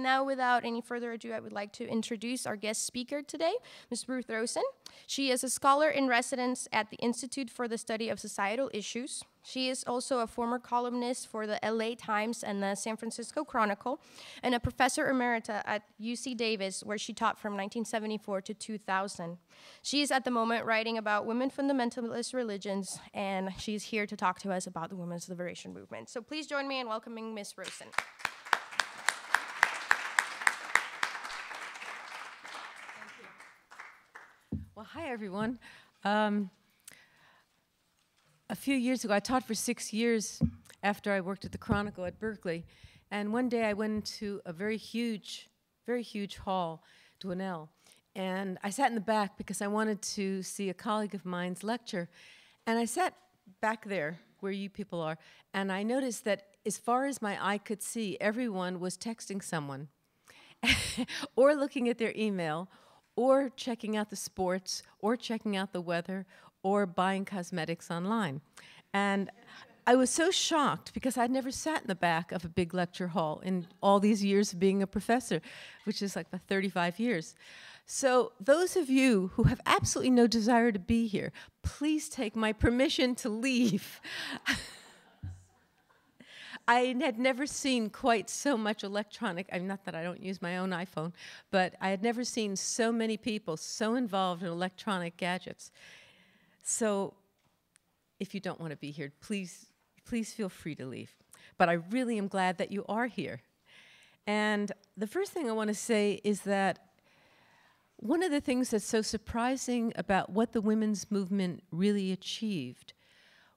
now, without any further ado, I would like to introduce our guest speaker today, Ms. Ruth Rosen. She is a scholar in residence at the Institute for the Study of Societal Issues. She is also a former columnist for the LA Times and the San Francisco Chronicle, and a professor emerita at UC Davis, where she taught from 1974 to 2000. She is at the moment writing about women fundamentalist religions, and she's here to talk to us about the women's liberation movement. So please join me in welcoming Ms. Rosen. Well, hi, everyone. A few years ago, I taught for 6 years after I worked at the Chronicle at Berkeley. And one day I went into a very huge hall, Dwinell. And I sat in the back because I wanted to see a colleague of mine's lecture. And I sat back there, where you people are, and I noticed that as far as my eye could see, everyone was texting someone, or looking at their email, or checking out the sports, or checking out the weather, or buying cosmetics online. And I was so shocked because I'd never sat in the back of a big lecture hall in all these years of being a professor, which is like 35 years. So those of you who have absolutely no desire to be here, please take my permission to leave. I had never seen quite so much electronic, not that I don't use my own iPhone, but I had never seen so many people so involved in electronic gadgets. So if you don't want to be here, please feel free to leave. But I really am glad that you are here. And the first thing I want to say is that one of the things that's so surprising about what the women's movement really achieved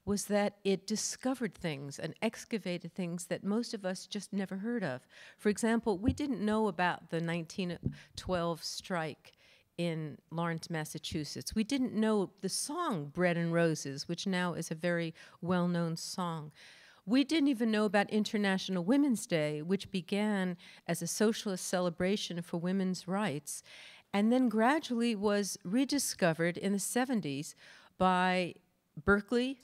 was that it discovered things and excavated things that most of us just never heard of. For example, we didn't know about the 1912 strike in Lawrence, Massachusetts. We didn't know the song Bread and Roses, which now is a very well-known song. We didn't even know about International Women's Day, which began as a socialist celebration for women's rights, and then gradually was rediscovered in the 70s by Berkeley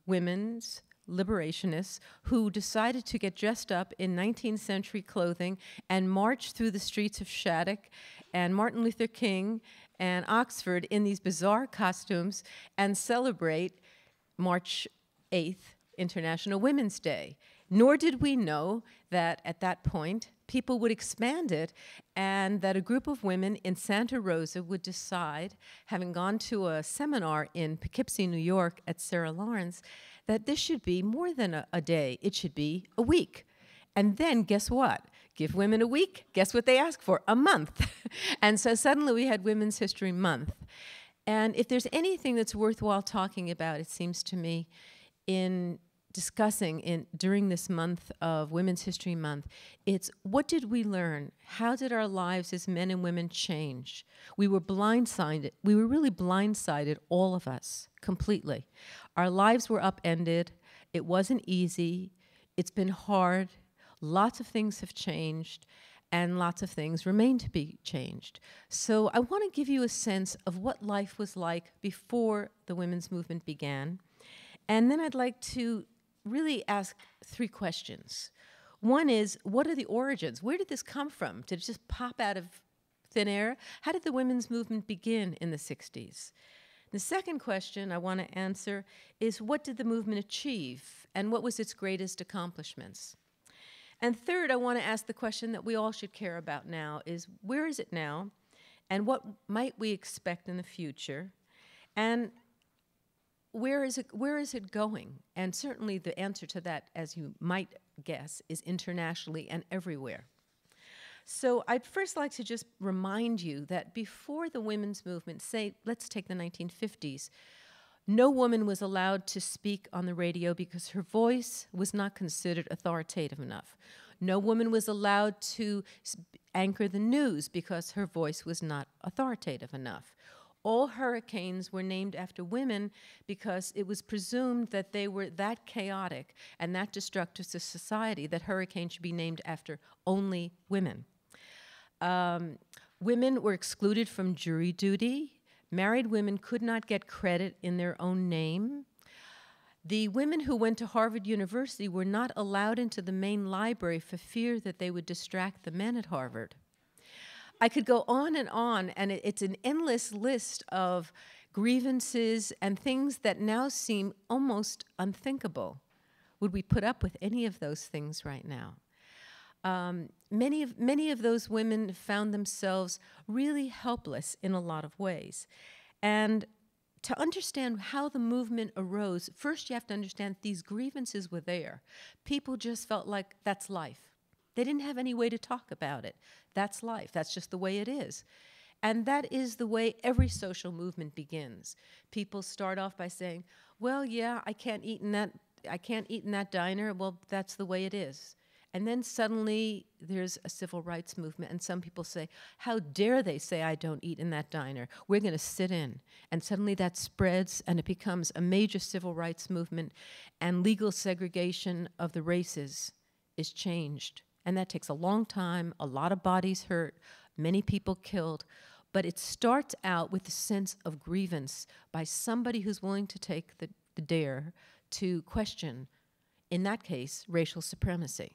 women's liberationists who decided to get dressed up in 19th century clothing and march through the streets of Shattuck and Martin Luther King and Oxford in these bizarre costumes and celebrate March 8th, International Women's Day. Nor did we know that at that point people would expand it and that a group of women in Santa Rosa would decide, having gone to a seminar in Poughkeepsie, New York at Sarah Lawrence, that this should be more than a day, it should be a week. And then guess what? Give women a week, guess what they ask for? A month. And so suddenly we had Women's History Month. And if there's anything that's worthwhile talking about, it seems to me, in discussing during this month of Women's History Month, it's what did we learn? How did our lives as men and women change? We were blindsided. We were really blindsided, all of us, completely. Our lives were upended. It wasn't easy. It's been hard. Lots of things have changed, and lots of things remain to be changed. So I want to give you a sense of what life was like before the women's movement began. And then I'd like to really ask 3 questions. One is, what are the origins? Where did this come from? Did it just pop out of thin air? How did the women's movement begin in the 60s? The second question I want to answer is, what did the movement achieve, and what was its greatest accomplishments? And third, I want to ask the question that we all should care about now is, where is it now, and what might we expect in the future? And where is it going? And certainly the answer to that, as you might guess, is internationally and everywhere. So I'd first like to just remind you that before the women's movement, say, let's take the 1950s, no woman was allowed to speak on the radio because her voice was not considered authoritative enough. No woman was allowed to anchor the news because her voice was not authoritative enough. All hurricanes were named after women because it was presumed that they were that chaotic and that destructive to society that hurricanes should be named after only women. Women were excluded from jury duty. Married women could not get credit in their own name. The women who went to Harvard University were not allowed into the main library for fear that they would distract the men at Harvard. I could go on, and it's an endless list of grievances and things that now seem almost unthinkable. Would we put up with any of those things right now? Many of those women found themselves really helpless in a lot of ways. And to understand how the movement arose, first you have to understand these grievances were there. People just felt like that's life. They didn't have any way to talk about it. That's life. That's just the way it is. And that is the way every social movement begins. People start off by saying, well, yeah, I can't eat in that diner. Well, that's the way it is. And then suddenly there's a civil rights movement, and some people say, how dare they say I don't eat in that diner? We're going to sit in. And suddenly that spreads, and it becomes a major civil rights movement, and legal segregation of the races is changed. And that takes a long time, a lot of bodies hurt, many people killed. But it starts out with a sense of grievance by somebody who's willing to take the dare to question, in that case, racial supremacy.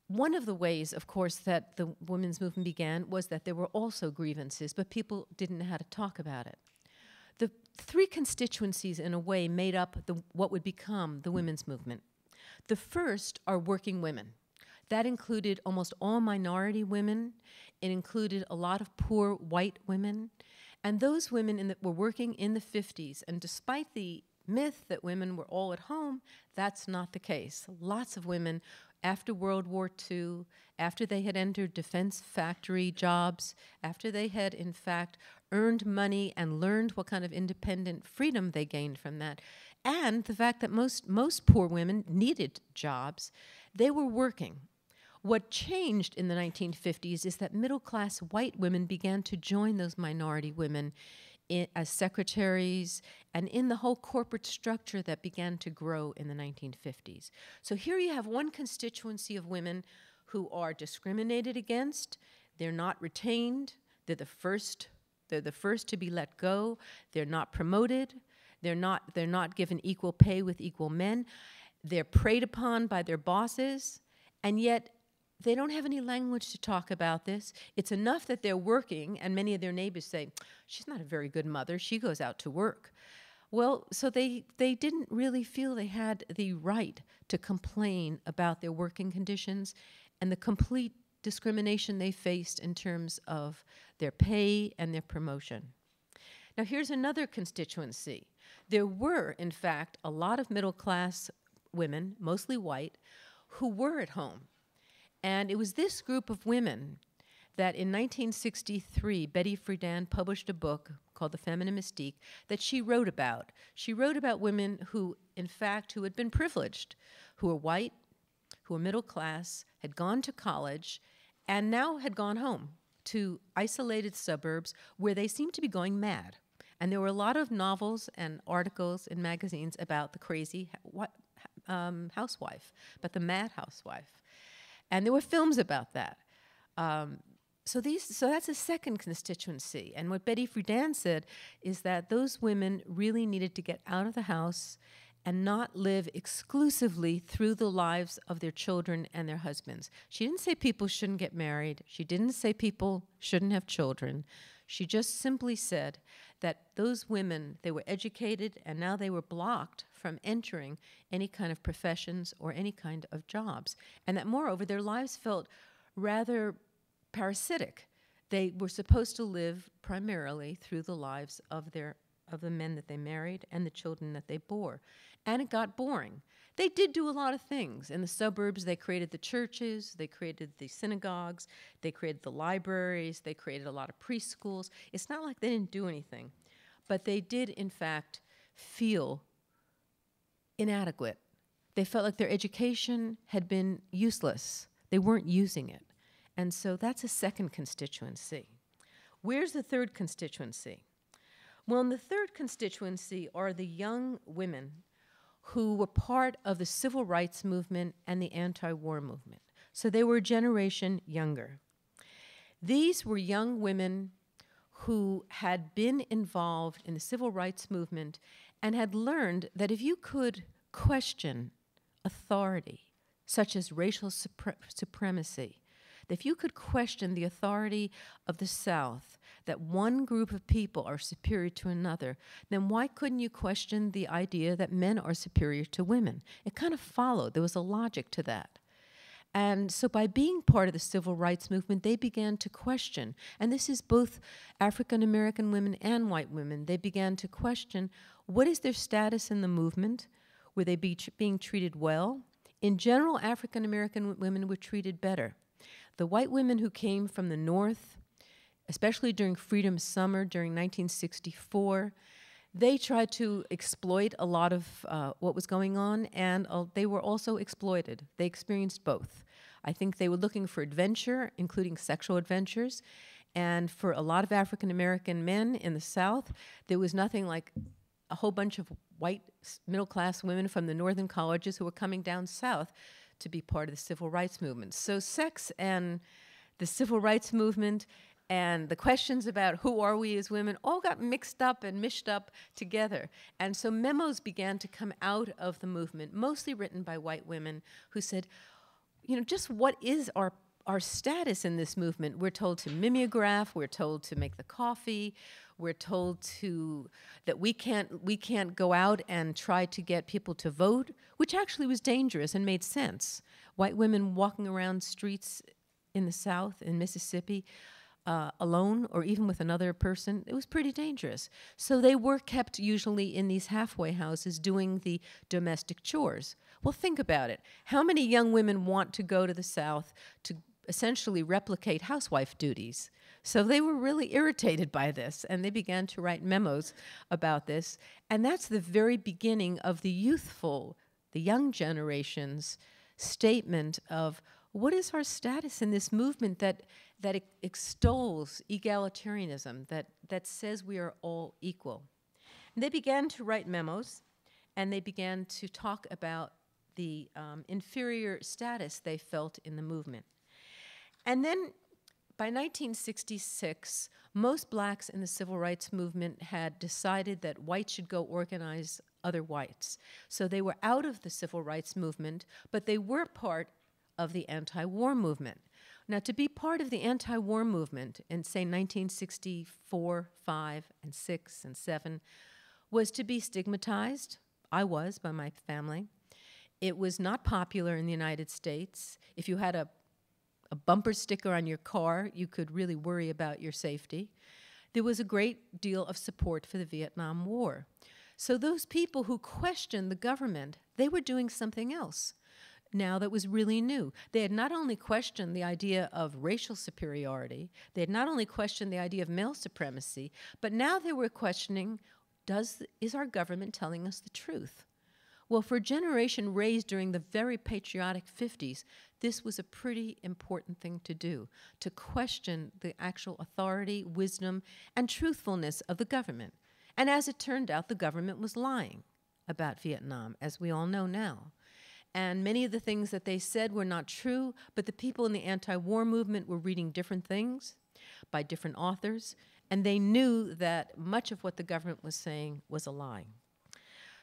One of the ways, of course, that the women's movement began was that there were also grievances, but people didn't know how to talk about it. The three constituencies, in a way, made up what would become the women's movement. The first are working women. That included almost all minority women. It included a lot of poor white women. And those women were working in the 50s. And despite the myth that women were all at home, that's not the case. Lots of women, after World War II, after they had entered defense factory jobs, after they had, in fact, earned money and learned what kind of independent freedom they gained from that, and the fact that most poor women needed jobs, they were working. What changed in the 1950s is that middle-class white women began to join those minority women as secretaries and in the whole corporate structure that began to grow in the 1950s. So here you have one constituency of women who are discriminated against, they're not retained, they're the first to be let go, they're not promoted, they're not given equal pay with equal men, they're preyed upon by their bosses, and yet they don't have any language to talk about this. It's enough that they're working, and many of their neighbors say, she's not a very good mother, she goes out to work. Well, so they didn't really feel they had the right to complain about their working conditions and the complete discrimination they faced in terms of their pay and their promotion. Now here's another constituency. There were, in fact, a lot of middle-class women, mostly white, who were at home. And it was this group of women that in 1963, Betty Friedan published a book called The Feminine Mystique that she wrote about. She wrote about women who, in fact, who had been privileged, who were white, who were middle class, had gone to college, and now had gone home to isolated suburbs where they seemed to be going mad. And there were a lot of novels and articles in magazines about the crazy housewife, about the mad housewife. And there were films about that. So that's a second constituency. And what Betty Friedan said is that those women really needed to get out of the house and not live exclusively through the lives of their children and their husbands. She didn't say people shouldn't get married. She didn't say people shouldn't have children. She just simply said that those women, they were educated and now they were blocked from entering any kind of professions or any kind of jobs. And that moreover, their lives felt rather parasitic. They were supposed to live primarily through the lives of the men that they married and the children that they bore. And it got boring. They did do a lot of things. In the suburbs, they created the churches, they created the synagogues, they created the libraries, they created a lot of preschools. It's not like they didn't do anything. But they did, in fact, feel inadequate. They felt like their education had been useless. They weren't using it. And so that's a second constituency. Where's the third constituency? Well, in the third constituency are the young women who were part of the civil rights movement and the anti-war movement. So they were a generation younger. These were young women who had been involved in the civil rights movement and had learned that if you could question authority, such as racial supremacy, that if you could question the authority of the South, that one group of people are superior to another, then why couldn't you question the idea that men are superior to women? It kind of followed. There was a logic to that. And so by being part of the civil rights movement, they began to question, and this is both African American women and white women, they began to question, what is their status in the movement? Were they being treated well? In general, African American women were treated better. The white women who came from the North, especially during Freedom Summer during 1964, they tried to exploit a lot of what was going on, and they were also exploited. They experienced both. I think they were looking for adventure, including sexual adventures, and for a lot of African American men in the South, there was nothing like a whole bunch of white middle-class women from the northern colleges who were coming down south to be part of the civil rights movement. So sex and the civil rights movement and the questions about who are we as women all got mixed up and mished up together. And so memos began to come out of the movement, mostly written by white women who said, you know, just what is our status in this movement? We're told to mimeograph, we're told to make the coffee, we're told that we can't go out and try to get people to vote, which actually was dangerous and made sense. White women walking around streets in the South, in Mississippi, alone or even with another person, it was pretty dangerous. So they were kept usually in these halfway houses doing the domestic chores. Well, think about it. How many young women want to go to the South to essentially replicate housewife duties? So they were really irritated by this, and they began to write memos about this. And that's the very beginning of the young generation's statement of what is our status in this movement that extols egalitarianism, that says we are all equal. And they began to write memos, and they began to talk about the inferior status they felt in the movement. And then by 1966, most blacks in the civil rights movement had decided that whites should go organize other whites. So they were out of the civil rights movement, but they were part of the anti-war movement. Now, to be part of the anti-war movement in, say, 1964, 5, and 6, and 7, was to be stigmatized. I was, by my family. It was not popular in the United States. If you had a bumper sticker on your car, you could really worry about your safety. There was a great deal of support for the Vietnam War. So those people who questioned the government, they were doing something else now that was really new. They had not only questioned the idea of racial superiority, they had not only questioned the idea of male supremacy, but now they were questioning, is our government telling us the truth? Well, for a generation raised during the very patriotic 50s, this was a pretty important thing to do, to question the actual authority, wisdom, and truthfulness of the government. And as it turned out, the government was lying about Vietnam, as we all know now. And many of the things that they said were not true, but the people in the anti-war movement were reading different things by different authors, and they knew that much of what the government was saying was a lie.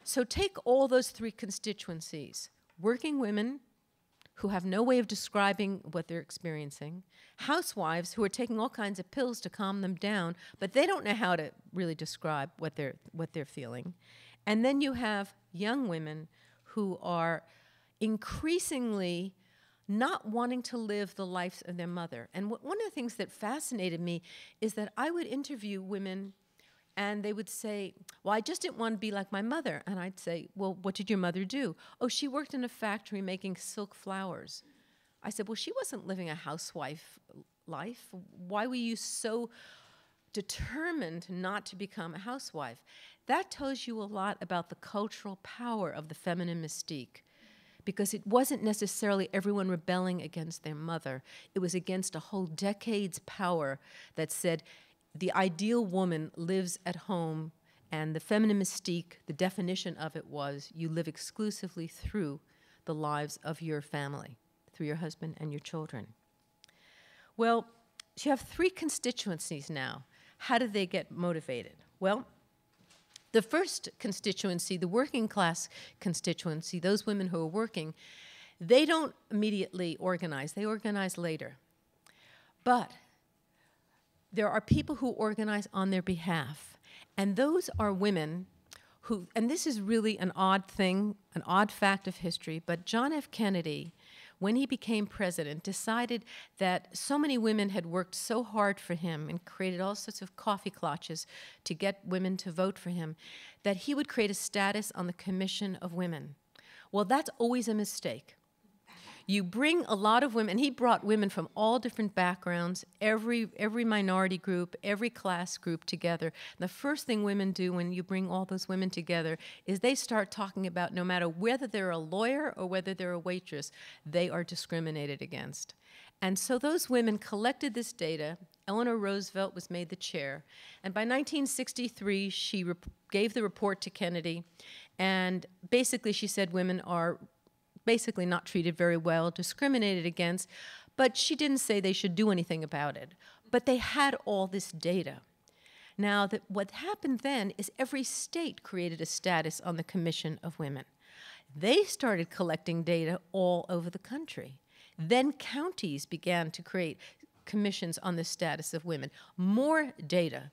So take all those three constituencies: working women who have no way of describing what they're experiencing, housewives who are taking all kinds of pills to calm them down, but they don't know how to really describe what they're feeling. And then you have young women who are increasingly not wanting to live the life of their mother. And one of the things that fascinated me is that I would interview women and they would say, well, I just didn't want to be like my mother. And I'd say, well, what did your mother do? Oh, she worked in a factory making silk flowers. I said, well, she wasn't living a housewife life. Why were you so determined not to become a housewife? That tells you a lot about the cultural power of the feminine mystique, because it wasn't necessarily everyone rebelling against their mother. It was against a whole decade's power that said the ideal woman lives at home, and the feminine mystique, the definition of it was you live exclusively through the lives of your family, through your husband and your children. Well, you have three constituencies now. How did they get motivated? Well, The first constituency, the working class constituency, those women who are working, they don't immediately organize. They organize later. But there are people who organize on their behalf. And those are women who, and this is really an odd thing, an odd fact of history, but John F. Kennedy, when he became president, decided that so many women had worked so hard for him and created all sorts of coffee clutches to get women to vote for him, that he would create a status on the Commission of Women. Well, that's always a mistake. You bring a lot of women, and he brought women from all different backgrounds, every minority group, every class group together. And the first thing women do when you bring all those women together is they start talking about no matter whether they're a lawyer or whether they're a waitress, they are discriminated against. And so those women collected this data. Eleanor Roosevelt was made the chair. And by 1963, she gave the report to Kennedy. And basically she said women are basically not treated very well, discriminated against, but she didn't say they should do anything about it. But they had all this data. Now, what happened then is every state created a status on the Commission of Women. They started collecting data all over the country. Then counties began to create commissions on the status of women, more data.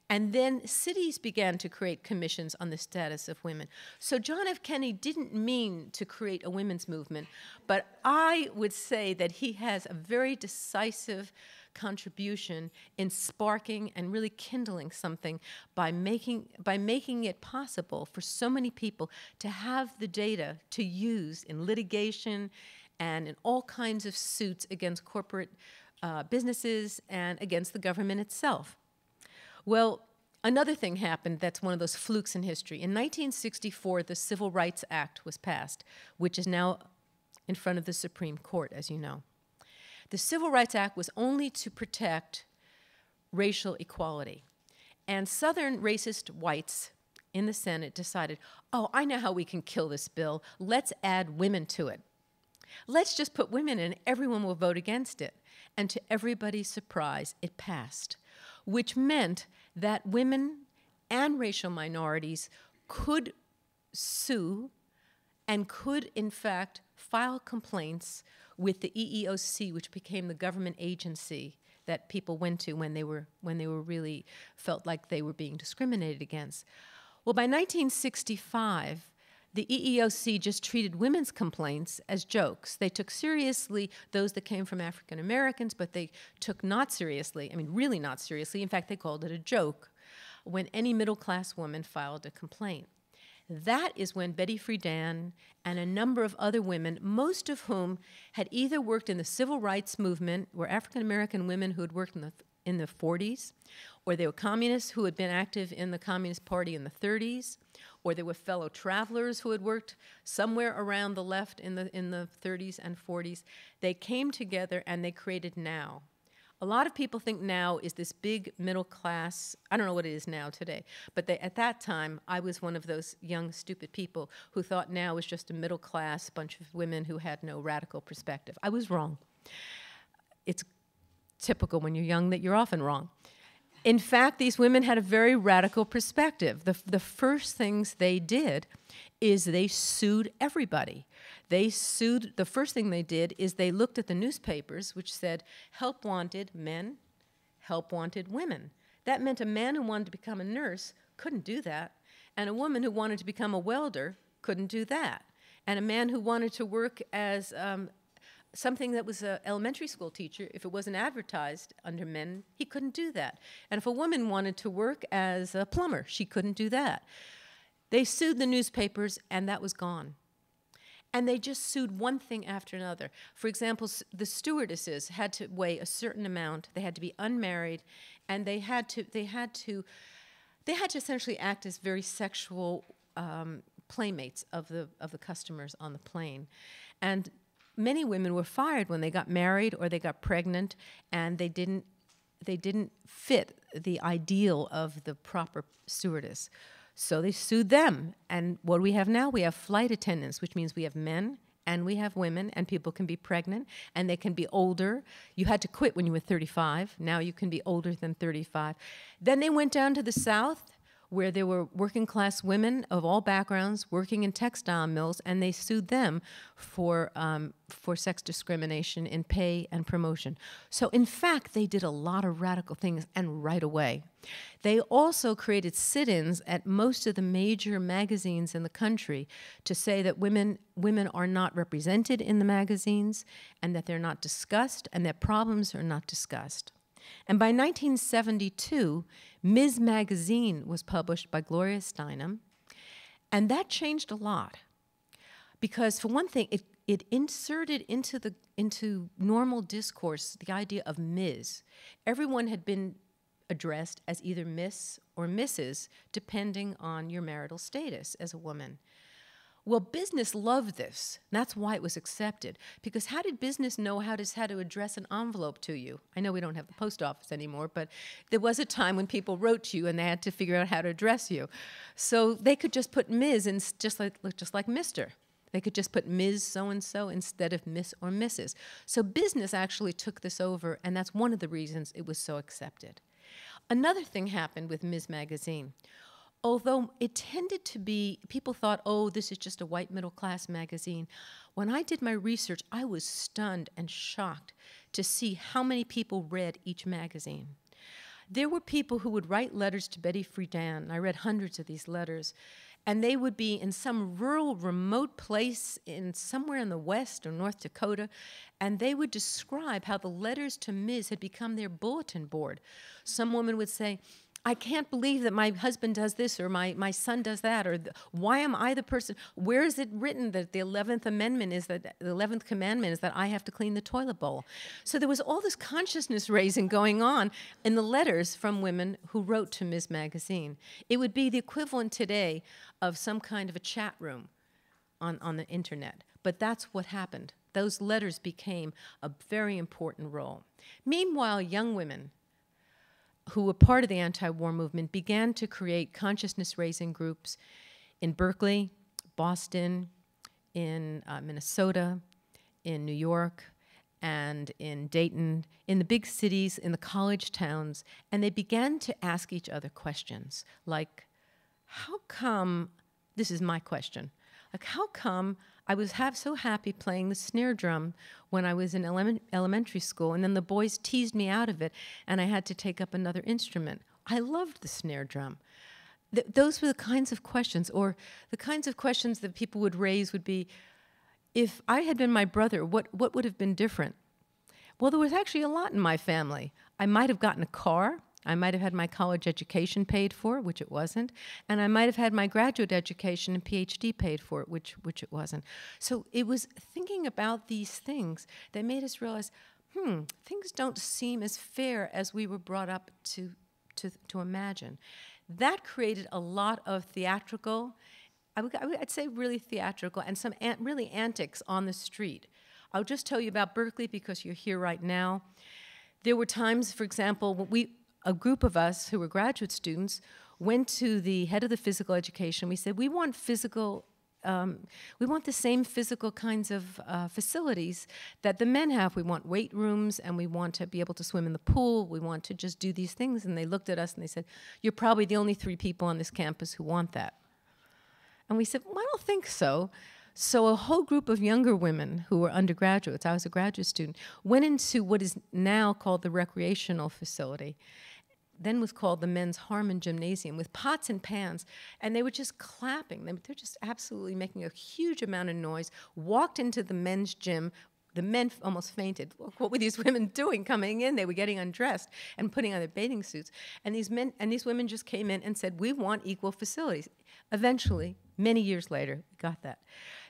And then cities began to create commissions on the status of women. So John F. Kennedy didn't mean to create a women's movement, but I would say that he has a very decisive contribution in sparking and really kindling something by making it possible for so many people to have the data to use in litigation and in all kinds of suits against corporate businesses and against the government itself. Well, another thing happened that's one of those flukes in history. In 1964, the Civil Rights Act was passed, which is now in front of the Supreme Court, as you know. The Civil Rights Act was only to protect racial equality. And Southern racist whites in the Senate decided, oh, I know how we can kill this bill. Let's add women to it. Let's just put women in, everyone will vote against it. And to everybody's surprise, it passed, which meant that women and racial minorities could sue and could, in fact, file complaints with the EEOC, which became the government agency that people went to when they were really felt like they were being discriminated against. Well, by 1965, the EEOC just treated women's complaints as jokes. They took seriously those that came from African Americans, but they took not seriously, I mean, really not seriously. In fact, they called it a joke when any middle-class woman filed a complaint. That is when Betty Friedan and a number of other women, most of whom had either worked in the civil rights movement, were African American women who had worked in the 40s, or they were communists who had been active in the Communist Party in the 30s, or there were fellow travelers who had worked somewhere around the left in the 30s and 40s. They came together and they created NOW. A lot of people think NOW is this big middle class, I don't know what it is now today, but at that time, I was one of those young, stupid people who thought NOW was just a middle class bunch of women who had no radical perspective. I was wrong. It's typical when you're young that you're often wrong. In fact, these women had a very radical perspective. The first things they did is they sued everybody. The first thing they did is they looked at the newspapers, which said, help wanted men, help wanted women. That meant a man who wanted to become a nurse couldn't do that, and a woman who wanted to become a welder couldn't do that, and a man who wanted to work as something that was an elementary school teacher, if it wasn't advertised under men, he couldn't do that. And if a woman wanted to work as a plumber, she couldn't do that. They sued the newspapers, and that was gone. And they just sued one thing after another. For example, the stewardesses had to weigh a certain amount. They had to be unmarried, and they had to essentially act as very sexual playmates of the customers on the plane. And many women were fired when they got married or they got pregnant, and they didn't fit the ideal of the proper stewardess. So they sued them. And what do we have now? We have flight attendants, which means we have men and we have women, and people can be pregnant and they can be older. You had to quit when you were 35. Now you can be older than 35. Then they went down to the South, where there were working class women of all backgrounds working in textile mills, and they sued them for sex discrimination in pay and promotion. So in fact, they did a lot of radical things, and right away. They also created sit-ins at most of the major magazines in the country to say that women are not represented in the magazines, and that they're not discussed, and that problems are not discussed. And by 1972, Ms. Magazine was published by Gloria Steinem, and that changed a lot. Because for one thing, it inserted into normal discourse the idea of Ms. Everyone had been addressed as either Miss or Mrs., depending on your marital status as a woman. Well, business loved this. That's why it was accepted. Because how did business know how to address an envelope to you? I know we don't have the post office anymore, but there was a time when people wrote to you and they had to figure out how to address you. So they could just put Ms. in, just like Mr. They could just put Ms. so-and-so instead of Miss or Mrs. So business actually took this over, and that's one of the reasons it was so accepted. Another thing happened with Ms. Magazine. Although it tended to be, people thought, oh, this is just a white middle-class magazine. When I did my research, I was stunned and shocked to see how many people read each magazine. There were people who would write letters to Betty Friedan. I read hundreds of these letters. And they would be in some rural, remote place somewhere in the West or North Dakota, and they would describe how the letters to Ms. had become their bulletin board. Some woman would say, I can't believe that my husband does this, or my son does that, or why am I the person? Where is it written that the 11th Amendment is that the 11th commandment is that I have to clean the toilet bowl? So there was all this consciousness raising going on in the letters from women who wrote to Ms. Magazine. It would be the equivalent today of some kind of a chat room on the internet. But that's what happened. Those letters became a very important role. Meanwhile, young women who were part of the anti-war movement began to create consciousness-raising groups in Berkeley, Boston, in Minnesota, in New York, and in Dayton, in the big cities, in the college towns, and they began to ask each other questions like, how come, this is my question, like how come I was so happy playing the snare drum when I was in elementary school, and then the boys teased me out of it, and I had to take up another instrument. I loved the snare drum. Those were the kinds of questions, or the kinds of questions that people would raise would be, if I had been my brother, what would have been different? Well, there was actually a lot in my family. I might have gotten a car. I might have had my college education paid for, which it wasn't, and I might have had my graduate education and PhD paid for, which it wasn't. So it was thinking about these things that made us realize, things don't seem as fair as we were brought up to imagine. That created a lot of theatrical, I'd say really theatrical, and some really antics on the street. I'll just tell you about Berkeley because you're here right now. There were times, for example, when a group of us who were graduate students went to the head of the physical education. We said, we want the same physical kinds of facilities that the men have. We want weight rooms, and we want to be able to swim in the pool. We want to just do these things. And they looked at us and they said, you're probably the only 3 people on this campus who want that. And we said, well, I don't think so. So a whole group of younger women who were undergraduates, I was a graduate student, went into what is now called the recreational facility, then was called the Men's Harmon Gymnasium, with pots and pans, and they were just clapping. They're just absolutely making a huge amount of noise, walked into the men's gym. The men almost fainted. What were these women doing coming in? They were getting undressed and putting on their bathing suits. And these men and these women just came in and said, we want equal facilities. Eventually, many years later, we got that.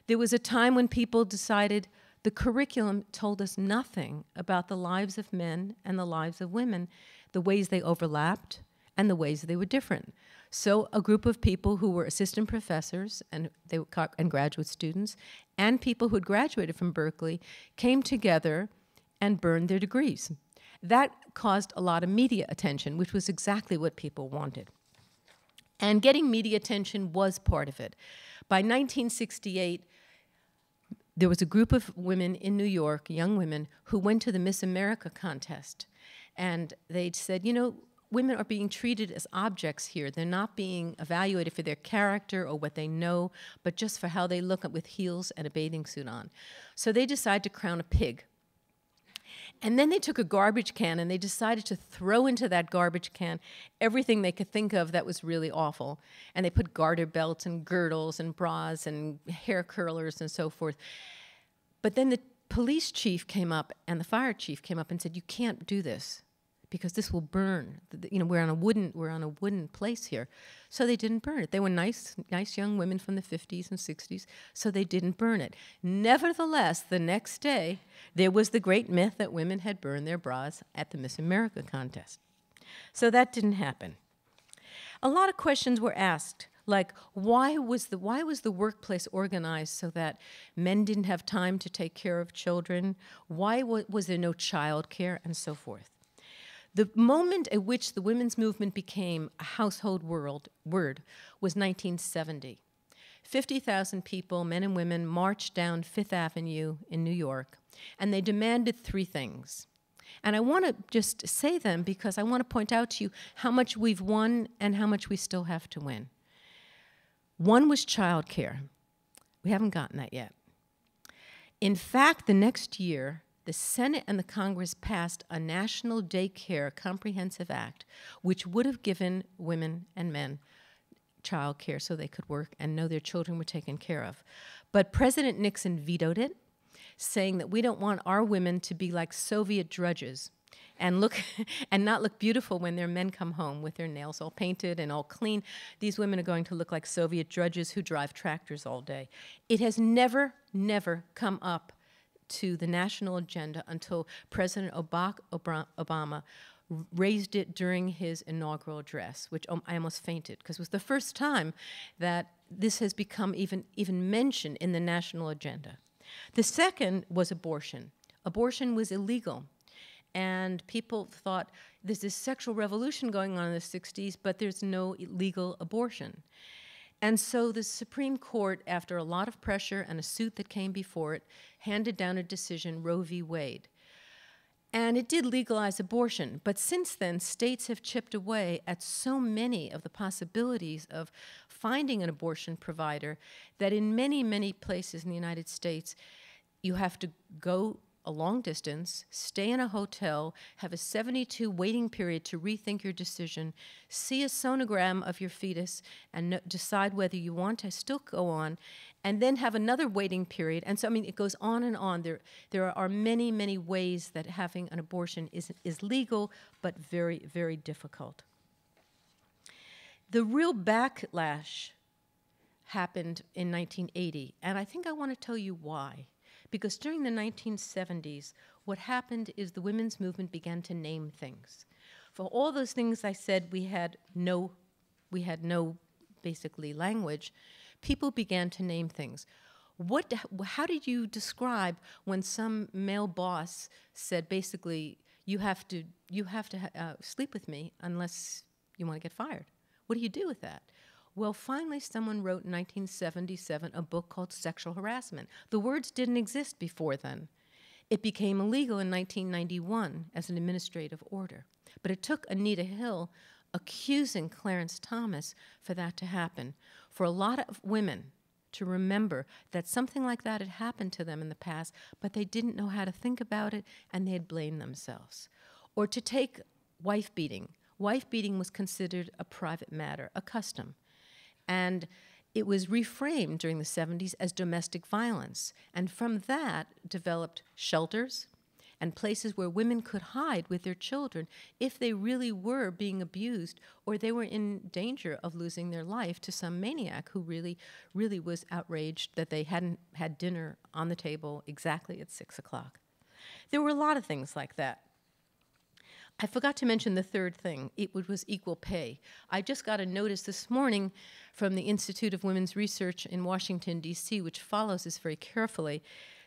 There was a time when people decided the curriculum told us nothing about the lives of men and the lives of women, the ways they overlapped and the ways they were different. So a group of people who were assistant professors and graduate students and people who had graduated from Berkeley came together and burned their degrees. That caused a lot of media attention, which was exactly what people wanted. And getting media attention was part of it. By 1968, there was a group of women in New York, young women, who went to the Miss America contest. And they said, you know, women are being treated as objects here. They're not being evaluated for their character or what they know, but just for how they look with heels and a bathing suit on. So they decide to crown a pig. And then they took a garbage can and they decided to throw into that garbage can everything they could think of that was really awful. And they put garter belts and girdles and bras and hair curlers and so forth. But then the police chief came up and the fire chief came up and said, "You can't do this because this will burn. You know, we're on a wooden place here." So they didn't burn it. They were nice young women from the 50s and 60s, so they didn't burn it. Nevertheless, the next day, there was the great myth that women had burned their bras at the Miss America contest. So that didn't happen. A lot of questions were asked, like why was the workplace organized so that men didn't have time to take care of children? Why was there no child care, and so forth? The moment at which the women's movement became a household word was 1970. 50,000 people, men and women, marched down Fifth Avenue in New York, and they demanded three things. And I want to just say them because I want to point out to you how much we've won and how much we still have to win. One was childcare. We haven't gotten that yet. In fact, the next year, the Senate and the Congress passed a National Daycare Comprehensive Act, which would have given women and men child care so they could work and know their children were taken care of. But President Nixon vetoed it, saying that we don't want our women to be like Soviet drudges and not look beautiful when their men come home with their nails all painted and all clean. These women are going to look like Soviet drudges who drive tractors all day. It has never come up to the national agenda until President Obama raised it during his inaugural address, which I almost fainted, because it was the first time that this has become even mentioned in the national agenda. The second was abortion. Abortion was illegal, and people thought there's this sexual revolution going on in the 60s, but there's no legal abortion. And so the Supreme Court, after a lot of pressure and a suit that came before it, handed down a decision, Roe v. Wade. And it did legalize abortion. But since then, states have chipped away at so many of the possibilities of finding an abortion provider that in many places in the United States, you have to go a long distance, stay in a hotel, have a 72 waiting period to rethink your decision, see a sonogram of your fetus, and decide whether you want to still go on, and then have another waiting period. And so, I mean, it goes on and on. There are many ways that having an abortion is legal, but very difficult. The real backlash happened in 1980, and I think I want to tell you why. Because during the 1970s, what happened is the women's movement began to name things. For all those things I said we had no basically language, people began to name things. How did you describe when some male boss said basically you have to sleep with me unless you want to get fired? What do you do with that? Well, finally, someone wrote in 1977 a book called Sexual Harassment. The words didn't exist before then. It became illegal in 1991 as an administrative order. But it took Anita Hill accusing Clarence Thomas for that to happen, for a lot of women to remember that something like that had happened to them in the past, but they didn't know how to think about it, and they had blamed themselves. Or to take wife beating. Wife beating was considered a private matter, a custom. And it was reframed during the 70s as domestic violence. And from that developed shelters and places where women could hide with their children if they really were being abused or they were in danger of losing their life to some maniac who really was outraged that they hadn't had dinner on the table exactly at 6 o'clock. There were a lot of things like that. I forgot to mention the third thing. It was equal pay. I just got a notice this morning from the Institute of Women's Research in Washington, D.C., which follows this very carefully,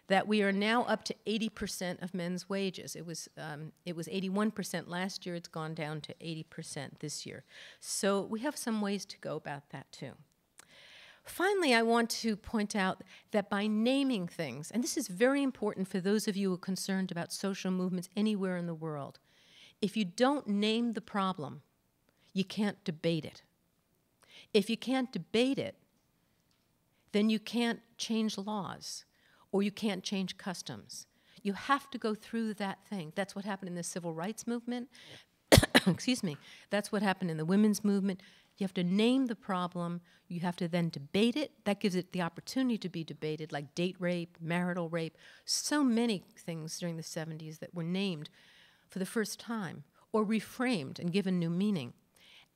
that we are now up to 80% of men's wages. It was 81% last year. It's gone down to 80% this year. So we have some ways to go about that, too. Finally, I want to point out that by naming things, and this is very important for those of you who are concerned about social movements anywhere in the world, if you don't name the problem, you can't debate it. If you can't debate it, then you can't change laws, or you can't change customs. You have to go through that thing. That's what happened in the civil rights movement. Excuse me. That's what happened in the women's movement. You have to name the problem. You have to then debate it. That gives it the opportunity to be debated, like date rape, marital rape, so many things during the 70s that were named for the first time or reframed and given new meaning.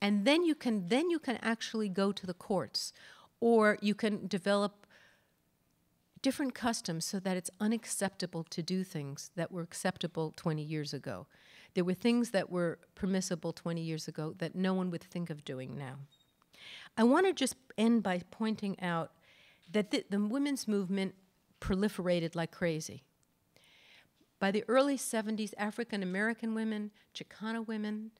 And then you can actually go to the courts, or you can develop different customs so that it's unacceptable to do things that were acceptable 20 years ago. There were things that were permissible 20 years ago that no one would think of doing now. I want to just end by pointing out that the women's movement proliferated like crazy. By the early 70s, African American women, Chicana women,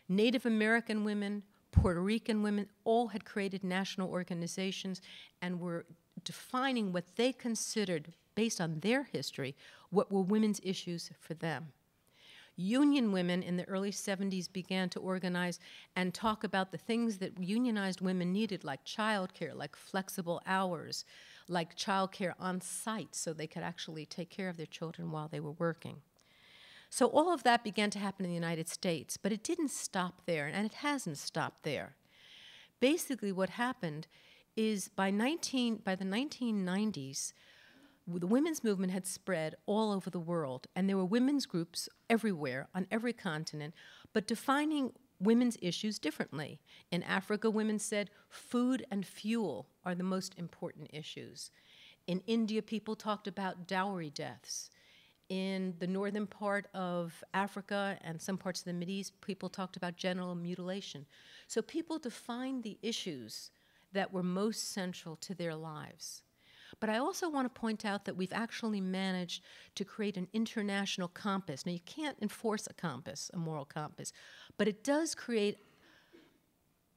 Native American women, Puerto Rican women all had created national organizations and were defining what they considered, based on their history, what were women's issues for them. Union women in the early 70s began to organize and talk about the things that unionized women needed, like childcare, like flexible hours, like childcare on site so they could actually take care of their children while they were working. So all of that began to happen in the United States, but it didn't stop there, and it hasn't stopped there. Basically what happened is by the 1990s, the women's movement had spread all over the world, and there were women's groups everywhere, on every continent, but defining women's issues differently. In Africa, women said food and fuel are the most important issues. In India, people talked about dowry deaths. In the northern part of Africa and some parts of the Mideast, people talked about genital mutilation. So people defined the issues that were most central to their lives. But I also want to point out that we've actually managed to create an international compass. Now, you can't enforce a compass, a moral compass, but it does create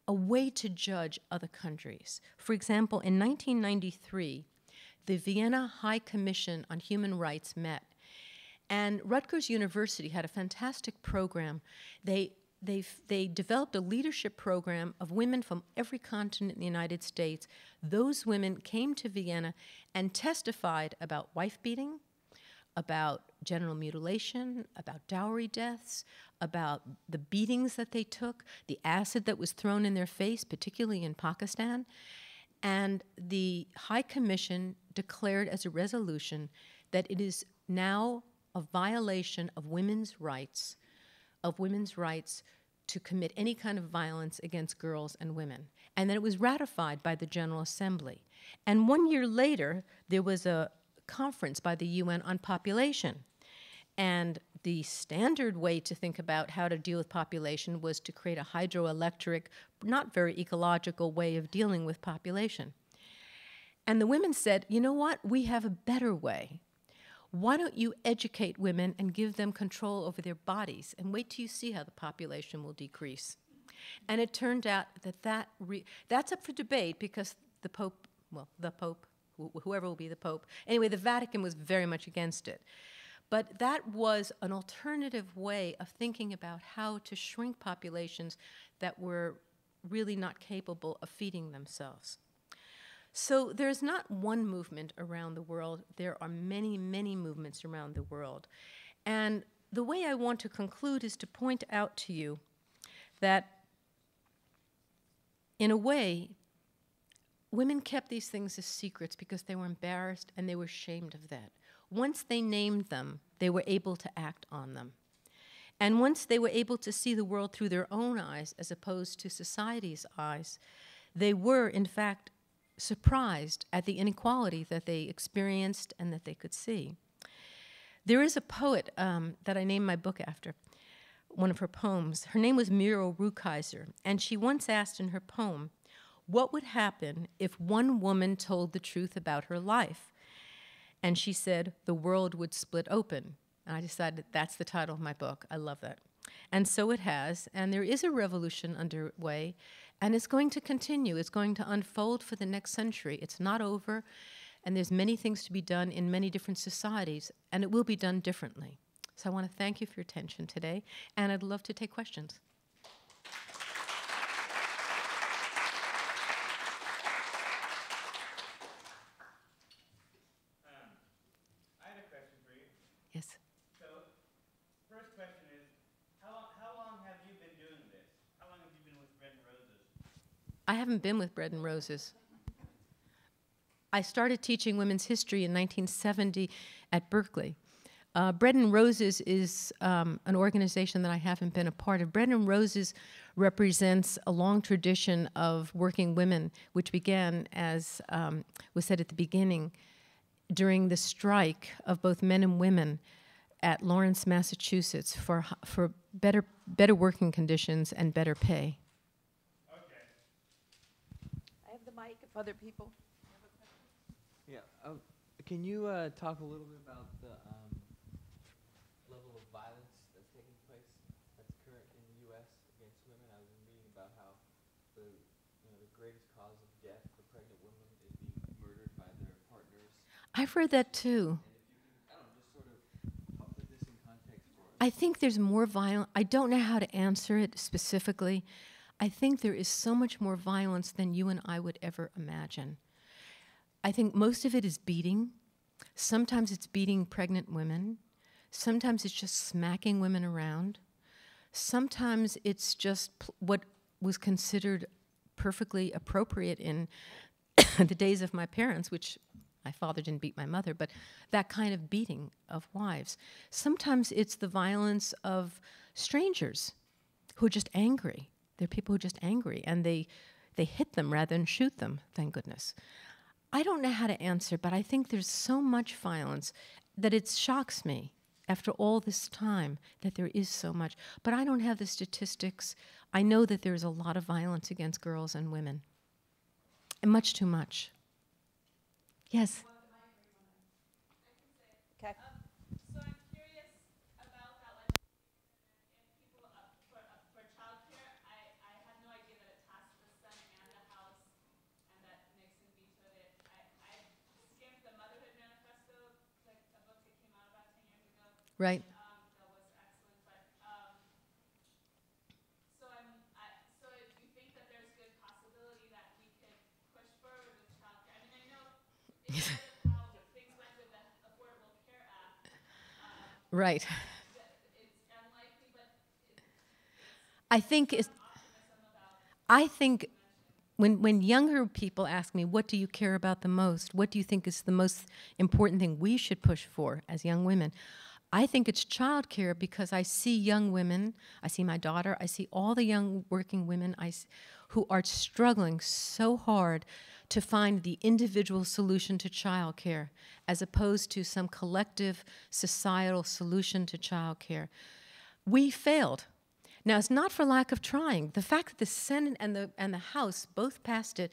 a way to judge other countries. For example, in 1993, the Vienna High Commission on Human Rights met, and Rutgers University had a fantastic program. They developed a leadership program of women from every continent in the United States. Those women came to Vienna and testified about wife beating, about genital mutilation, about dowry deaths, about the beatings that they took, the acid that was thrown in their face, particularly in Pakistan. And the High Commission declared as a resolution that it is now a violation of women's rights to commit any kind of violence against girls and women. And then it was ratified by the General Assembly. And 1 year later, there was a conference by the UN on population. And the standard way to think about how to deal with population was to create a hydroelectric, not very ecological way of dealing with population. And the women said, you know what, we have a better way. Why don't you educate women and give them control over their bodies and wait till you see how the population will decrease? And it turned out that that's up for debate because the Pope, whoever will be the Pope, anyway, the Vatican was very much against it. But that was an alternative way of thinking about how to shrink populations that were really not capable of feeding themselves. So there's not one movement around the world. There are many, many movements around the world. And the way I want to conclude is to point out to you that, in a way, women kept these things as secrets because they were embarrassed and they were ashamed of that. Once they named them, they were able to act on them. And once they were able to see the world through their own eyes as opposed to society's eyes, they were, in fact, surprised at the inequality that they experienced and that they could see. There is a poet that I named my book after, one of her poems. Her name was Muriel Rukeyser, and she once asked in her poem, what would happen if one woman told the truth about her life? And she said, the world would split open. And I decided that's the title of my book. I love that. And so it has, and there is a revolution underway, and it's going to continue. It's going to unfold for the next century. It's not over, and there's many things to be done in many different societies, and it will be done differently. So I want to thank you for your attention today, and I'd love to take questions. I haven't been with Bread and Roses. I started teaching women's history in 1970 at Berkeley. Bread and Roses is an organization that I haven't been a part of. Bread and Roses represents a long tradition of working women, which began, as was said at the beginning, during the strike of both men and women at Lawrence, Massachusetts, for better working conditions and better pay. Okay. I have the mic if other people have a question. Yeah. Can you talk a little bit about the level of violence that's taking place, that's current in the U.S. against women? I was reading about how the greatest cause of death for pregnant women is being murdered by their partners. I've read that too. I think there's more violence. I don't know how to answer it specifically. I think there is so much more violence than you and I would ever imagine. I think most of it is beating. Sometimes it's beating pregnant women. Sometimes it's just smacking women around. Sometimes it's just what was considered perfectly appropriate in the days of my parents, which my father didn't beat my mother, but that kind of beating of wives. Sometimes it's the violence of strangers who are just angry. They're people who are just angry, and they hit them rather than shoot them, thank goodness. I don't know how to answer, but I think there's so much violence that it shocks me after all this time that there is so much. But I don't have the statistics. I know that there's a lot of violence against girls and women, and much too much. Yes. Okay. So I'm curious about that legislation and people for childcare. I had no idea that it passed the Senate and the House, and that Nixon vetoed it. I skimmed the Motherhood Manifesto, like a book that came out about 10 years ago. Right. That was excellent, but so do you think that there's good possibility that we could push forward with childcare? I mean, I know it's how things went with the Affordable Care Act. Right. It's unlikely, but I think when younger people ask me, what do you care about the most? What do you think is the most important thing we should push for as young women? I think it's childcare, because I see young women, I see my daughter, I see all the young working women who are struggling so hard to find the individual solution to childcare as opposed to some collective societal solution to childcare. We failed. Now, it's not for lack of trying. The fact that the Senate and the House both passed it,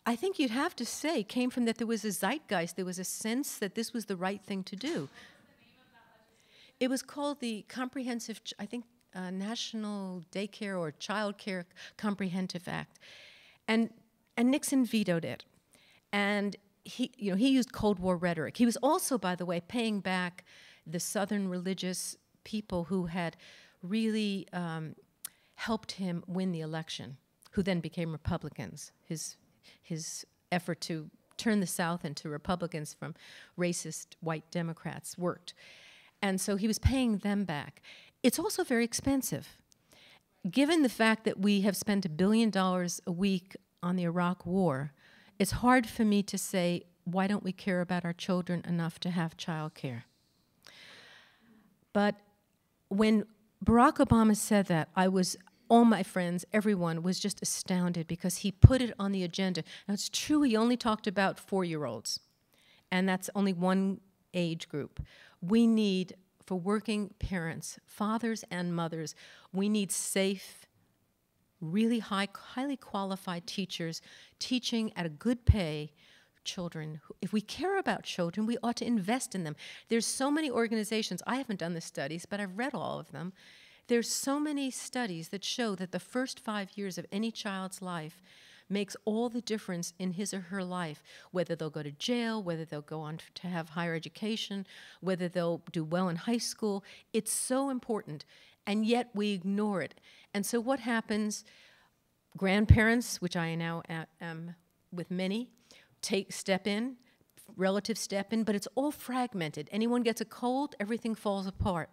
I think you'd have to say, came from that there was a zeitgeist, there was a sense that this was the right thing to do. It was called the Comprehensive, National Daycare or Child Care Comprehensive Act. And Nixon vetoed it. And he used Cold War rhetoric. He was also, by the way, paying back the Southern religious people who had really helped him win the election, who then became Republicans. His effort to turn the South into Republicans from racist white Democrats worked. And so he was paying them back. It's also very expensive. Given the fact that we have spent $1 billion a week on the Iraq War, it's hard for me to say, why don't we care about our children enough to have child care? But when Barack Obama said that, all my friends, everyone was just astounded, because he put it on the agenda. Now, it's true he only talked about 4-year-olds, and that's only one age group. We need, for working parents, fathers and mothers, we need safe, really highly qualified teachers teaching at a good pay children. If we care about children, we ought to invest in them. There's so many organizations, I haven't done the studies, but I've read all of them. There's so many studies that show that the first 5 years of any child's life makes all the difference in his or her life, whether they'll go to jail, whether they'll go on to have higher education, whether they'll do well in high school. It's so important, and yet we ignore it. And so what happens? Grandparents, which I now am with many, step in, relatives step in, but it's all fragmented. Anyone gets a cold, everything falls apart.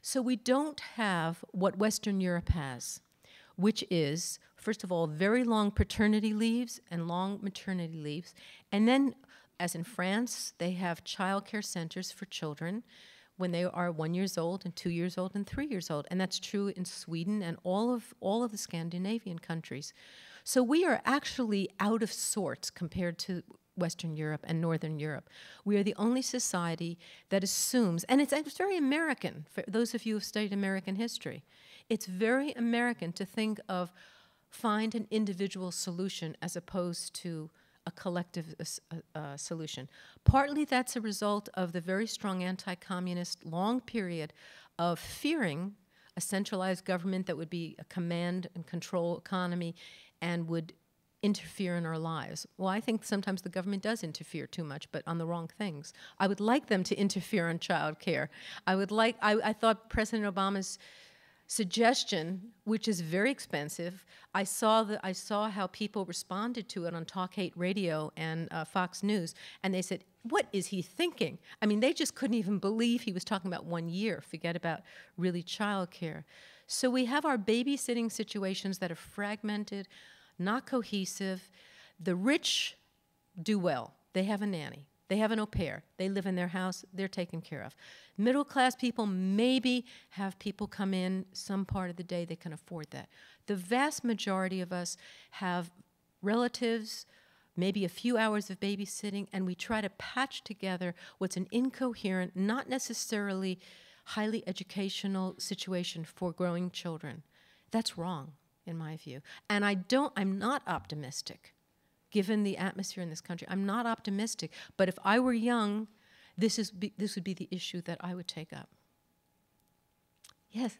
So we don't have what Western Europe has. which is, first of all, very long paternity leaves and long maternity leaves. And then, as in France, they have child care centers for children when they are 1 year old and 2 years old and 3 years old. And that's true in Sweden and all of the Scandinavian countries. So we are actually out of sorts compared to Western Europe and Northern Europe. We are the only society that assumes, and it's very American, for those of you who have studied American history, it's very American to think of find an individual solution as opposed to a collective solution. Partly that's a result of the very strong anti-communist long period of fearing a centralized government that would be a command and control economy and would interfere in our lives. Well, I think sometimes the government does interfere too much, but on the wrong things. I would like them to interfere on child care. I thought President Obama's suggestion, which is very expensive, I saw how people responded to it on Talk Hate Radio and Fox News, and they said, what is he thinking? I mean, they just couldn't even believe he was talking about 1 year, forget about really child care. So we have our babysitting situations that are fragmented, not cohesive. The rich do well. They have a nanny. They have an au pair. They live in their house. They're taken care of. Middle-class people maybe have people come in some part of the day. They can afford that. The vast majority of us have relatives, maybe a few hours of babysitting, and we try to patch together what's an incoherent, not necessarily highly educational situation for growing children. That's wrong, in my view. And I'm not optimistic, given the atmosphere in this country. I'm not optimistic, but if I were young, this would be the issue that I would take up. Yes?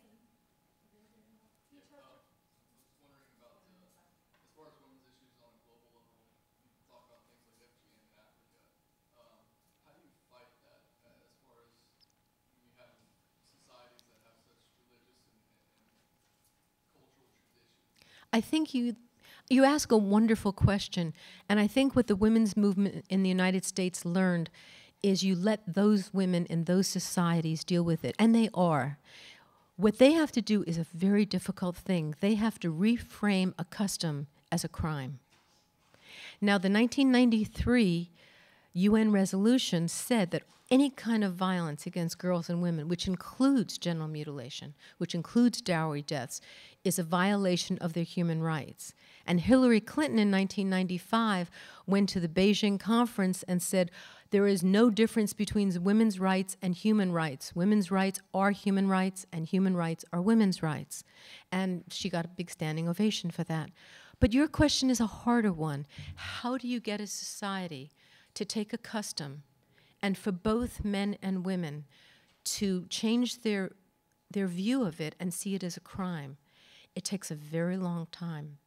I think you ask a wonderful question, and I think what the women's movement in the United States learned is you let those women in those societies deal with it, and they are. What they have to do is a very difficult thing. They have to reframe a custom as a crime. Now, the 1993 UN resolution said that any kind of violence against girls and women, which includes genital mutilation, which includes dowry deaths, is a violation of their human rights. And Hillary Clinton in 1995 went to the Beijing conference and said, there is no difference between women's rights and human rights. Women's rights are human rights, and human rights are women's rights. And she got a big standing ovation for that. But your question is a harder one. How do you get a society to take a custom and for both men and women to change their view of it and see it as a crime? It takes a very long time,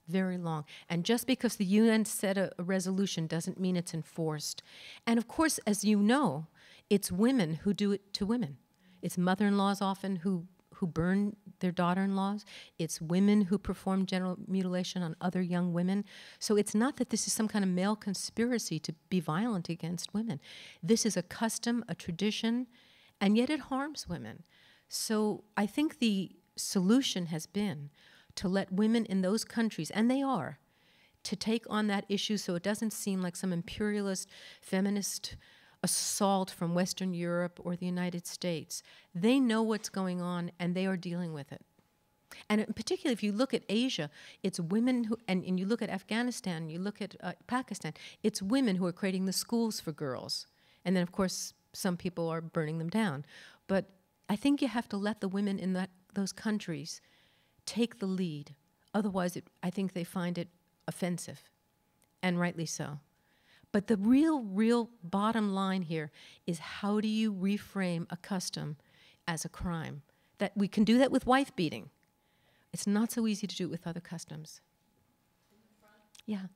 very long. And just because the UN set a resolution doesn't mean it's enforced. And of course, as you know, it's women who do it to women. It's mother-in-laws often who burn their daughter-in-laws. It's women who perform genital mutilation on other young women. So it's not that this is some kind of male conspiracy to be violent against women. This is a custom, a tradition, and yet it harms women. So I think the solution has been to let women in those countries, and they are, to take on that issue so it doesn't seem like some imperialist, feminist assault from Western Europe or the United States. They know what's going on, and they are dealing with it. And particularly if you look at Asia, it's women who, and you look at Afghanistan, you look at Pakistan, it's women who are creating the schools for girls. And then, of course, some people are burning them down. But I think you have to let the women in those countries take the lead. Otherwise, I think they find it offensive, and rightly so. But the real bottom line here is, how do you reframe a custom as a crime? That we can do that with wife beating. It's not so easy to do it with other customs. Yeah.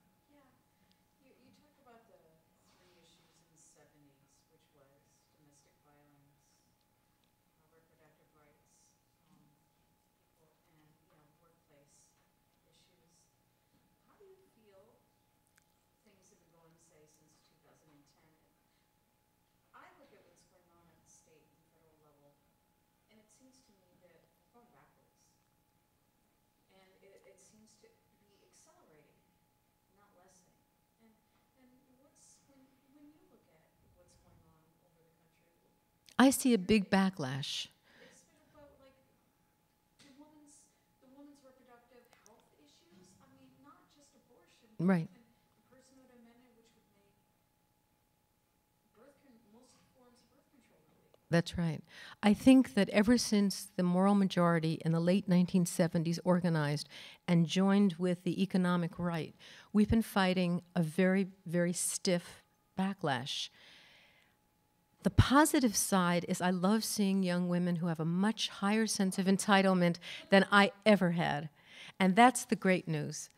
You talk about the three issues in the 70s, which was domestic violence, reproductive rights, and workplace issues. How do you feel things have been going, say, since 2010? I look at what's going on at the state and federal level, and it seems to me that we're going backwards. And I see a big backlash. It's sort of about like the woman's reproductive health issues. I mean, not just abortion, but Right. even the personhood amendment, which would make most forms of birth control illegal. That's right. I think that ever since the moral majority in the late 1970s organized and joined with the economic right, we've been fighting a very, very stiff backlash. The positive side is I love seeing young women who have a much higher sense of entitlement than I ever had. And that's the great news,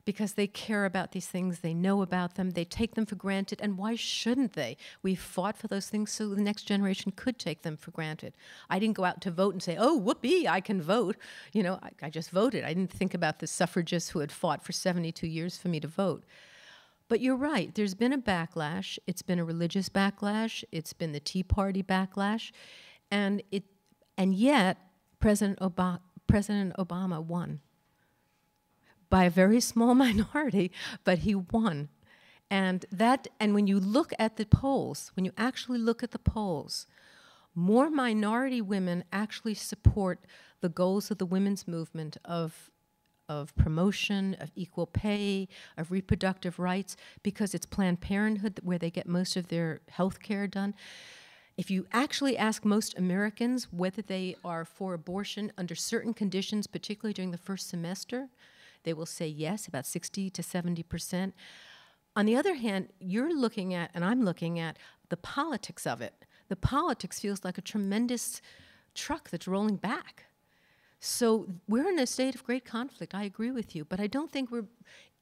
because they care about these things, they know about them, they take them for granted, and why shouldn't they? We fought for those things so the next generation could take them for granted. I didn't go out to vote and say, oh, whoopee, I can vote. You know, I just voted. I didn't think about the suffragists who had fought for 72 years for me to vote. But you're right, there's been a backlash. It's been a religious backlash. It's been the Tea Party backlash. And yet, President Obama won by a very small minority, but he won. And when you look at the polls, when you actually look at the polls, more minority women actually support the goals of the women's movement of promotion, of equal pay, of reproductive rights, because it's Planned Parenthood where they get most of their health care done. If you actually ask most Americans whether they are for abortion under certain conditions, particularly during the first semester, they will say yes, about 60 to 70%. On the other hand, you're looking at, and I'm looking at, the politics of it. The politics feels like a tremendous truck that's rolling back. So we're in a state of great conflict. I agree with you, but I don't think we're,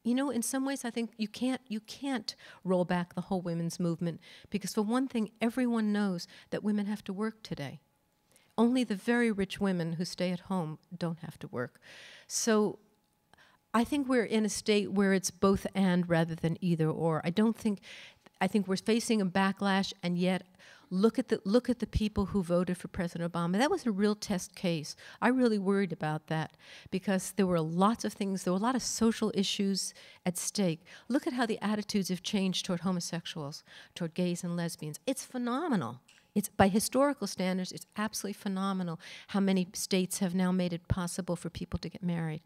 you know, in some ways I think you can't roll back the whole women's movement, because for one thing, everyone knows that women have to work today. Only the very rich women who stay at home don't have to work. So I think we're in a state where it's both and rather than either or. I think we're facing a backlash, and yet look at the people who voted for President Obama. That was a real test case. I really worried about that because there were lots of things, there were a lot of social issues at stake. Look at how the attitudes have changed toward homosexuals, toward gays and lesbians. It's phenomenal. It's, by historical standards, it's absolutely phenomenal how many states have now made it possible for people to get married.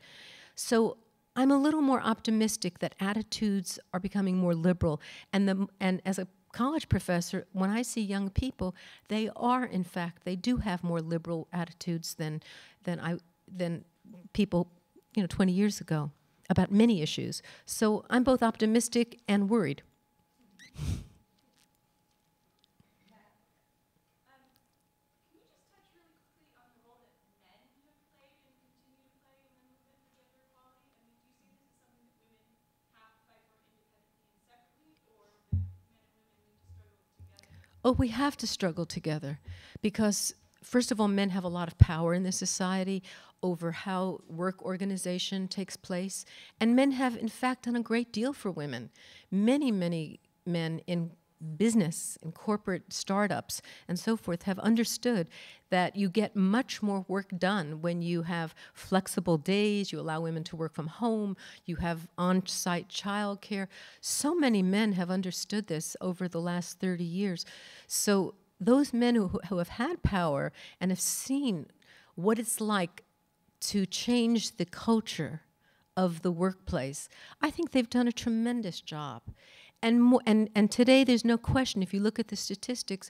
So I'm a little more optimistic that attitudes are becoming more liberal. And as a college professor, when I see young people, they are, in fact, they do have more liberal attitudes than people, 20 years ago about many issues. So I'm both optimistic and worried. Can you just touch really quickly on the role that men have played and continue to play in the movement for gender equality? I mean, do you see this as something that women have to fight for independently and separately, or that men and women need to struggle together? Oh, we have to struggle together because, first of all, men have a lot of power in this society over how work organization takes place. And men have, in fact, done a great deal for women. Many, many men in business, in corporate startups, and so forth have understood that you get much more work done when you have flexible days, you allow women to work from home, you have on-site childcare. So many men have understood this over the last 30 years. So those men who have had power and have seen what it's like to change the culture of the workplace, I think they've done a tremendous job. And today, there's no question, if you look at the statistics,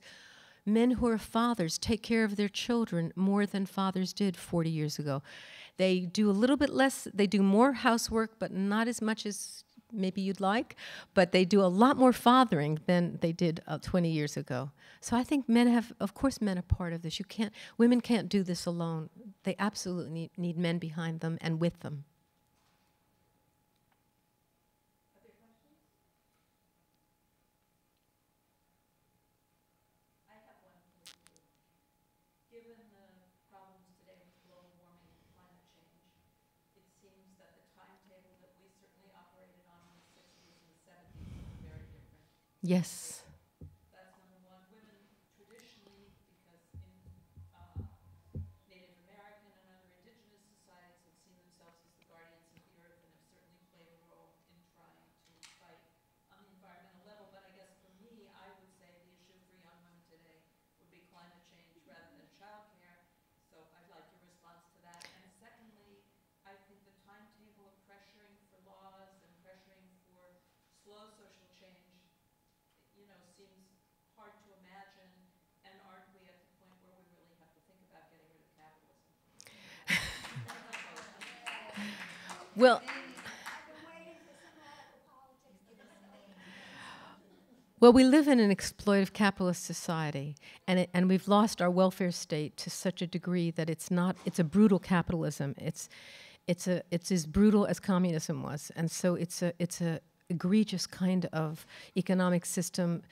men who are fathers take care of their children more than fathers did 40 years ago. They do a little bit less, they do more housework, but not as much as maybe you'd like, but they do a lot more fathering than they did 20 years ago. So I think men have, of course men are part of this. Women can't do this alone. They absolutely need men behind them and with them. Given the problems today with global warming and climate change, it seems that the timetable that we certainly operated on in the 60s and the 70s is very different. Yes. That's number one. Women traditionally, because in Native American and other indigenous societies have seen themselves as the guardians of the earth and have certainly played a role in trying to fight on the environmental level. But I guess for me, I would say the issue for young women today would be climate change. seems hard to imagine, and aren't we at the point where we really have to think about getting rid of capitalism? Well, well, we live in an exploitive capitalist society, and we've lost our welfare state to such a degree that it's a brutal capitalism. It's as brutal as communism was, and so it's a egregious kind of economic system.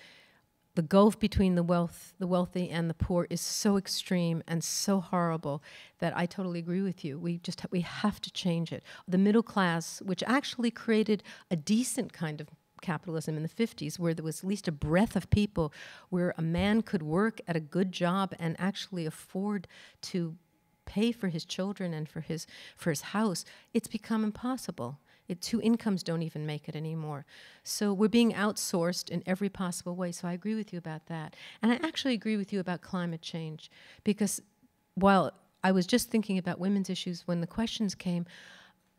The gulf between the wealthy and the poor is so extreme and so horrible that I totally agree with you. We have to change it. The middle class, which actually created a decent kind of capitalism in the 50s, where there was at least a breath of people where a man could work at a good job and actually afford to pay for his children and for his house, it's become impossible. Two incomes don't even make it anymore. So we're being outsourced in every possible way. So I agree with you about that. And I actually agree with you about climate change, because while I was just thinking about women's issues when the questions came,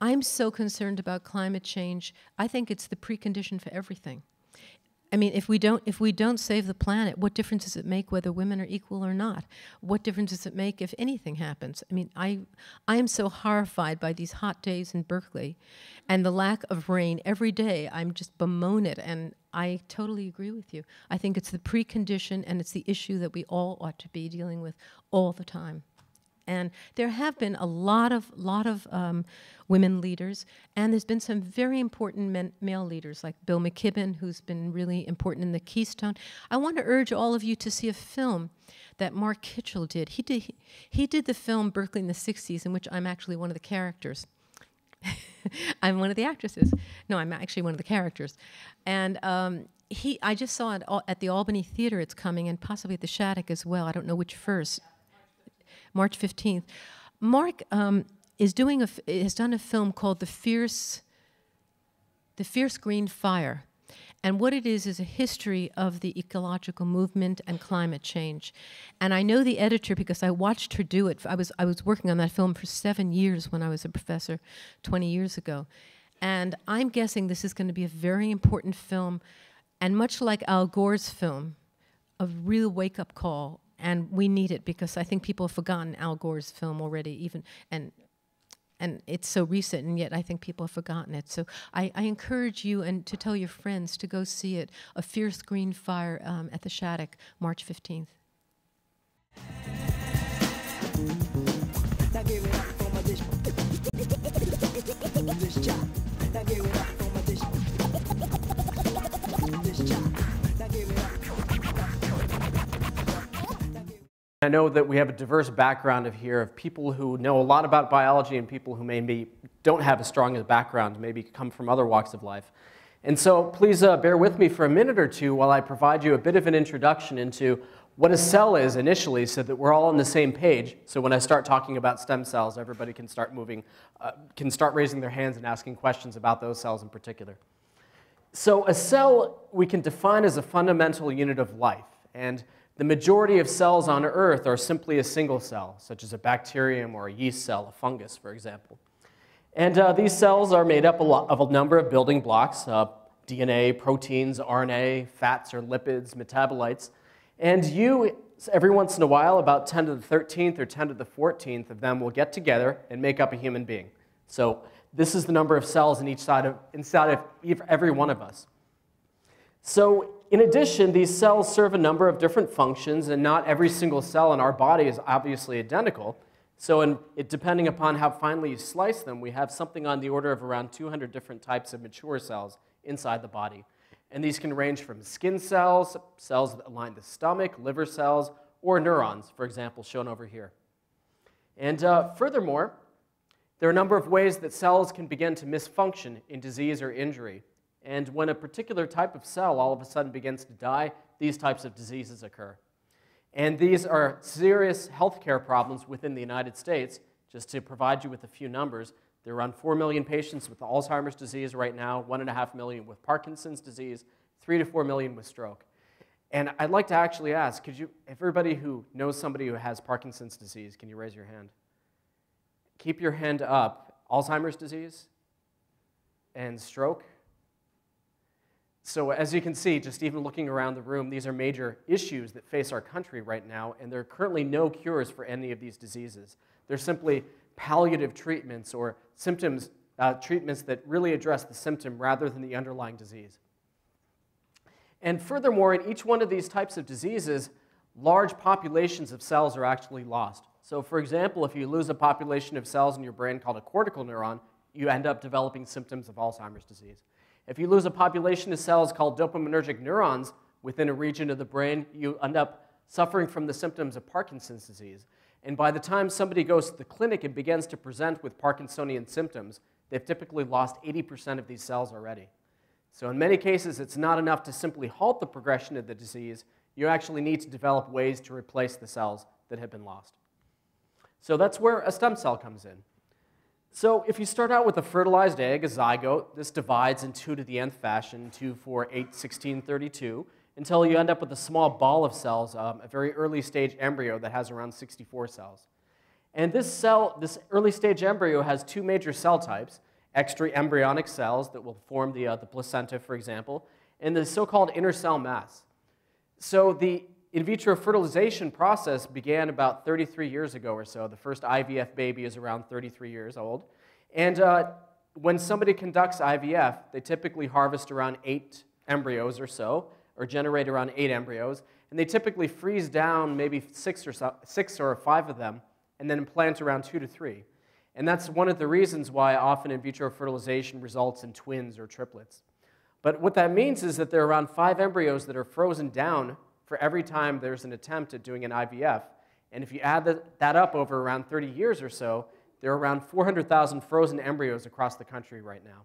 I'm so concerned about climate change. I think it's the precondition for everything. I mean, if we don't save the planet, what difference does it make whether women are equal or not? What difference does it make if anything happens? I mean, I am so horrified by these hot days in Berkeley and the lack of rain every day. I'm just bemoan it, and I totally agree with you. I think it's the precondition, and it's the issue that we all ought to be dealing with all the time. And there have been a lot of women leaders, and there's been some very important male leaders, like Bill McKibben, who's been really important in the Keystone. I want to urge all of you to see a film that Mark Kitchell did. He did the film Berkeley in the 60s, in which I'm actually one of the characters. I'm one of the actresses. No, I'm actually one of the characters. And I just saw it at the Albany Theater. It's coming, and possibly at the Shattuck as well. I don't know which first. March 15th. Mark has done a film called The Fierce Green Fire. And what it is a history of the ecological movement and climate change. And I know the editor because I watched her do it. I was working on that film for 7 years when I was a professor 20 years ago. And I'm guessing this is going to be a very important film, and much like Al Gore's film, a real wake-up call. And we need it, because I think people have forgotten Al Gore's film already, and it's so recent, and yet I think people have forgotten it. So I encourage you and to tell your friends to go see it, A Fierce Green Fire, at the Shattuck, March 15th. I know that we have a diverse background of people who know a lot about biology and people who maybe don't have as strong a background, maybe come from other walks of life. And so please bear with me for a minute or two while I provide you a bit of an introduction into what a cell is initially, so that we're all on the same page. So when I start talking about stem cells, everybody can start raising their hands and asking questions about those cells in particular. So a cell we can define as a fundamental unit of life. And the majority of cells on Earth are simply a single cell, such as a bacterium or a yeast cell, a fungus, for example. And these cells are made up of a number of building blocks, DNA, proteins, RNA, fats or lipids, metabolites. And every once in a while, about 10 to the 13th or 10 to the 14th of them will get together and make up a human being. So this is the number of cells inside of every one of us. So in addition, these cells serve a number of different functions, and not every single cell in our body is obviously identical. So depending upon how finely you slice them, we have something on the order of around 200 different types of mature cells inside the body. And these can range from skin cells, cells that line the stomach, liver cells, or neurons, for example, shown over here. And furthermore, there are a number of ways that cells can begin to misfunction in disease or injury. And when a particular type of cell all of a sudden begins to die, these types of diseases occur. And these are serious healthcare problems within the United States. Just to provide you with a few numbers, there are around 4 million patients with Alzheimer's disease right now, 1.5 million with Parkinson's disease, 3 to 4 million with stroke. And I'd like to actually ask, if everybody who knows somebody who has Parkinson's disease, can you raise your hand? Keep your hand up. Alzheimer's disease and stroke. So as you can see, just even looking around the room, these are major issues that face our country right now, and there are currently no cures for any of these diseases. They're simply palliative treatments or symptoms, treatments that really address the symptom rather than the underlying disease. And furthermore, in each one of these types of diseases, large populations of cells are actually lost. So for example, if you lose a population of cells in your brain called a cortical neuron, you end up developing symptoms of Alzheimer's disease. If you lose a population of cells called dopaminergic neurons within a region of the brain, you end up suffering from the symptoms of Parkinson's disease. And by the time somebody goes to the clinic and begins to present with Parkinsonian symptoms, they've typically lost 80% of these cells already. So in many cases, it's not enough to simply halt the progression of the disease. You actually need to develop ways to replace the cells that have been lost. So that's where a stem cell comes in. So if you start out with a fertilized egg, a zygote, this divides in 2 to the nth fashion, 2, 4, 8, 16, 32, until you end up with a small ball of cells, a very early stage embryo that has around 64 cells. And this early stage embryo has 2 major cell types, extra-embryonic cells that will form the placenta, for example, and the so-called inner cell mass. So the in vitro fertilization process began about 33 years ago or so. The first IVF baby is around 33 years old. And when somebody conducts IVF, they typically harvest around 8 embryos or so, or generate around 8 embryos. And they typically freeze down maybe 6 or 5 of them, and then implant around 2 to 3. And that's one of the reasons why often in vitro fertilization results in twins or triplets. But what that means is that there are around 5 embryos that are frozen down for every time there's an attempt at doing an IVF. And if you add that up over around 30 years or so, there are around 400,000 frozen embryos across the country right now.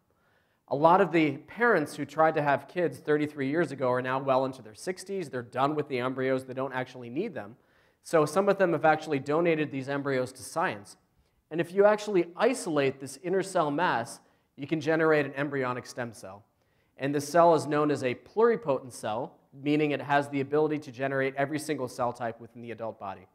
A lot of the parents who tried to have kids 33 years ago are now well into their 60s. They're done with the embryos. They don't actually need them. So some of them have actually donated these embryos to science. And if you actually isolate this inner cell mass, you can generate an embryonic stem cell. And this cell is known as a pluripotent cell, meaning it has the ability to generate every single cell type within the adult body.